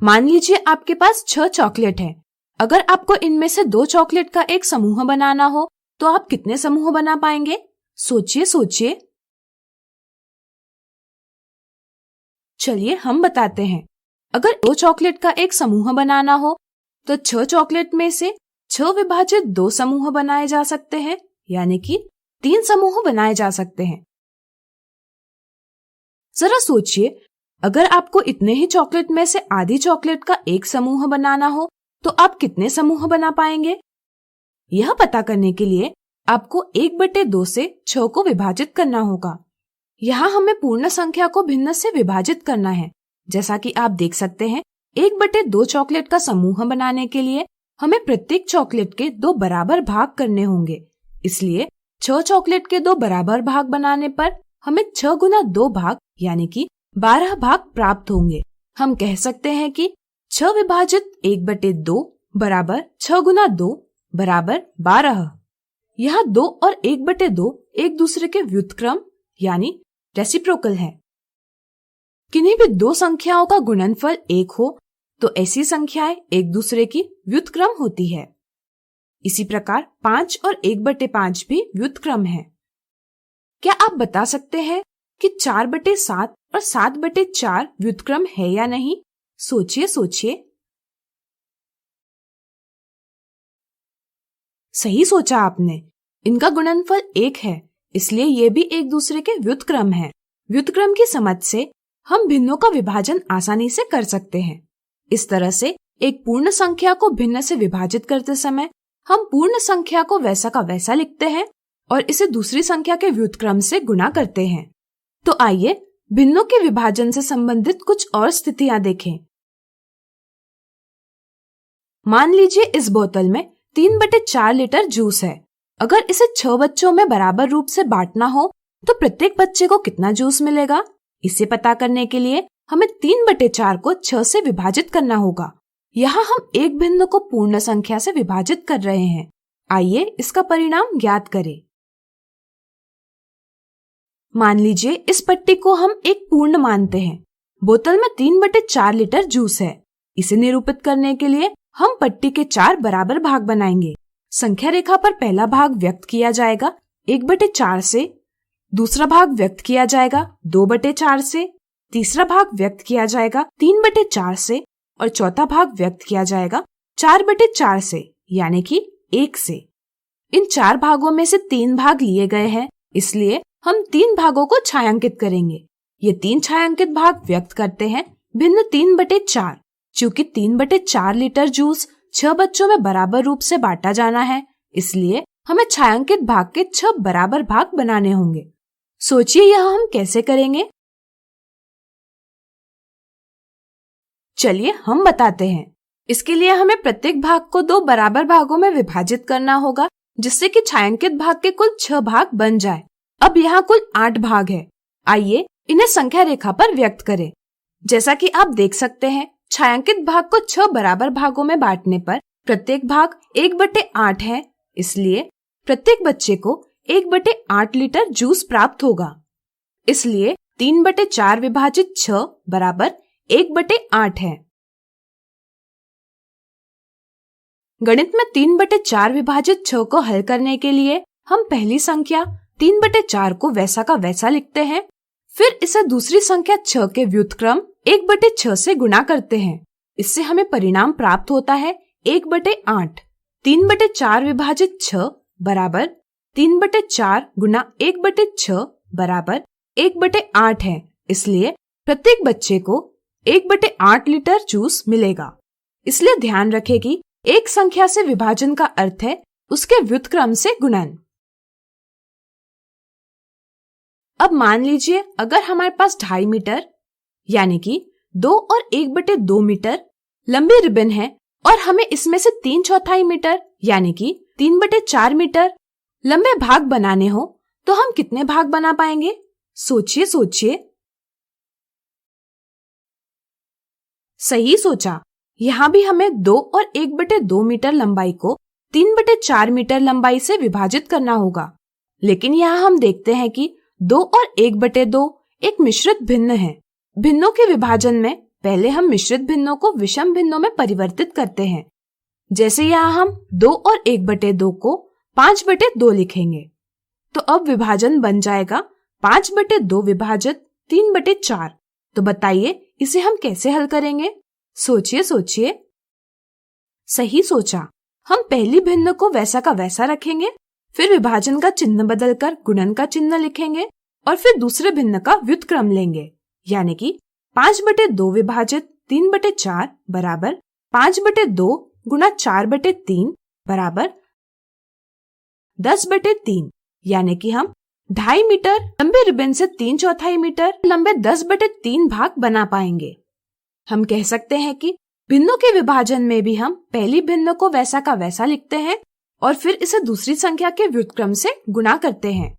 मान लीजिए आपके पास 6 चॉकलेट है। अगर आपको इनमें से 2 चॉकलेट का एक समूह बनाना हो तो आप कितने समूह बना पाएंगे? सोचिए सोचिए। चलिए हम बताते हैं। अगर 2 चॉकलेट का एक समूह बनाना हो तो 6 चॉकलेट में से 6 विभाजित 2 समूह बनाए जा सकते हैं, यानी कि 3 समूह बनाए जा सकते हैं। जरा सोचिए, अगर आपको इतने ही चॉकलेट में से आधी चॉकलेट का एक समूह बनाना हो तो आप कितने समूह बना पाएंगे? यह पता करने के लिए आपको 1/2 से 6 को विभाजित करना होगा। यहाँ हमें पूर्ण संख्या को भिन्न से विभाजित करना है। जैसा कि आप देख सकते हैं, 1/2 चॉकलेट का समूह बनाने के लिए हमें प्रत्येक चॉकलेट के 2 बराबर भाग करने होंगे। इसलिए 6 चॉकलेट के 2 बराबर भाग बनाने पर हमें 6 गुना 2 भाग यानी कि 12 भाग प्राप्त होंगे। हम कह सकते हैं कि 6 विभाजित 1/2 बराबर 6 गुना 2 बराबर 12। यहाँ 2 और 1/2 एक दूसरे के व्युत्क्रम यानी रेसिप्रोकल है। किन्हीं भी 2 संख्याओं का गुणनफल 1 हो तो ऐसी संख्याएं एक दूसरे की व्युत्क्रम होती है। इसी प्रकार 5 और 1/5 भी व्युत्क्रम है। क्या आप बता सकते हैं कि 4/7 और 7/4 व्युत्क्रम है या नहीं? सोचिए सोचिए। सही सोचा आपने। इनका गुणनफल 1 है, इसलिए ये भी एक दूसरे के व्युत्क्रम है। व्युत्क्रम की समझ से हम भिन्नों का विभाजन आसानी से कर सकते हैं। इस तरह से एक पूर्ण संख्या को भिन्न से विभाजित करते समय हम पूर्ण संख्या को वैसा का वैसा लिखते हैं और इसे दूसरी संख्या के व्युत्क्रम से गुणा करते हैं। तो आइए भिन्नों के विभाजन से संबंधित कुछ और स्थितियां देखें। मान लीजिए इस बोतल में 3/4 लीटर जूस है। अगर इसे 6 बच्चों में बराबर रूप से बांटना हो तो प्रत्येक बच्चे को कितना जूस मिलेगा? इसे पता करने के लिए हमें 3/4 को 6 से विभाजित करना होगा। यहाँ हम एक भिन्न को पूर्ण संख्या से विभाजित कर रहे हैं। आइए इसका परिणाम ज्ञात करें। मान लीजिए इस पट्टी को हम एक पूर्ण मानते हैं। बोतल में 3/4 लीटर जूस है। इसे निरूपित करने के लिए हम पट्टी के 4 बराबर भाग बनाएंगे। संख्या रेखा पर पहला भाग व्यक्त किया जाएगा 1/4 से, दूसरा भाग व्यक्त किया जाएगा 2/4 से, तीसरा भाग व्यक्त किया जाएगा 3/4 से और चौथा भाग व्यक्त किया जाएगा 4/4 से, यानी कि 1 से। इन 4 भागों में से 3 भाग लिए गए हैं, इसलिए हम 3 भागों को छायांकित करेंगे। ये 3 छायांकित भाग व्यक्त करते हैं भिन्न 3/4। चूंकि 3/4 लीटर जूस 6 बच्चों में बराबर रूप से बांटा जाना है, इसलिए हमें छायांकित भाग के 6 बराबर भाग बनाने होंगे। सोचिए यह हम कैसे करेंगे? चलिए हम बताते हैं। इसके लिए हमें प्रत्येक भाग को 2 बराबर भागों में विभाजित करना होगा, जिससे कि छायांकित भाग के कुल 6 भाग बन जाए। अब यहाँ कुल 8 भाग है। आइए इन्हें संख्या रेखा पर व्यक्त करें। जैसा कि आप देख सकते हैं, छायांकित भाग को 6 बराबर भागों में बांटने पर प्रत्येक भाग 1/8 है, इसलिए प्रत्येक बच्चे को 1/8 लीटर जूस प्राप्त होगा। इसलिए 3/4 विभाजित 6 बराबर 1/8 है। गणित में 3/4 विभाजित 6 को हल करने के लिए हम पहली संख्या 3/4 को वैसा का वैसा लिखते हैं, फिर इसे दूसरी संख्या 6 के व्युत्क्रम 1/6 से गुणा करते हैं। इससे हमें परिणाम प्राप्त होता है 1/8। 3/4 विभाजित 6 बराबर 3/4 गुना 1/6 बराबर 1/8 है। इसलिए प्रत्येक बच्चे को 1/8 लीटर जूस मिलेगा। इसलिए ध्यान रखें कि एक संख्या से विभाजन का अर्थ है उसके व्युत्क्रम से गुणन। अब मान लीजिए अगर हमारे पास 2.5 मीटर यानी कि 2 और 1/2 मीटर लंबी रिबन है और हमें इसमें से 3/4 मीटर यानी कि 3/4 मीटर लंबे भाग बनाने हो तो हम कितने भाग बना पाएंगे? सोचिए सोचिए। सही सोचा। यहाँ भी हमें 2 और 1/2 मीटर लंबाई को 3/4 मीटर लंबाई से विभाजित करना होगा। लेकिन यहाँ हम देखते हैं कि 2 और 1/2 एक मिश्रित भिन्न है। भिन्नों के विभाजन में पहले हम मिश्रित भिन्नों को विषम भिन्नों में परिवर्तित करते हैं। जैसे यहाँ हम 2 और 1/2 को 5/2 लिखेंगे, तो अब विभाजन बन जाएगा 5/2 विभाजित 3/4। तो बताइए इसे हम कैसे हल करेंगे? सोचिए। सही सोचा। हम पहली भिन्न को वैसा का वैसा रखेंगे, फिर विभाजन का चिन्ह बदलकर गुणन का चिन्ह लिखेंगे और फिर दूसरे भिन्न का व्युत्क्रम लेंगे, यानी कि 5/2 विभाजित 3/4 बराबर 5/2 गुणा 4/3 बराबर 10/3, यानी कि हम 2.5 मीटर लंबे रिबन से 3/4 मीटर लंबे 10/3 भाग बना पाएंगे। हम कह सकते हैं कि भिन्नों के विभाजन में भी हम पहली भिन्न को वैसा का वैसा लिखते हैं और फिर इसे दूसरी संख्या के व्युत्क्रम से गुणा करते हैं।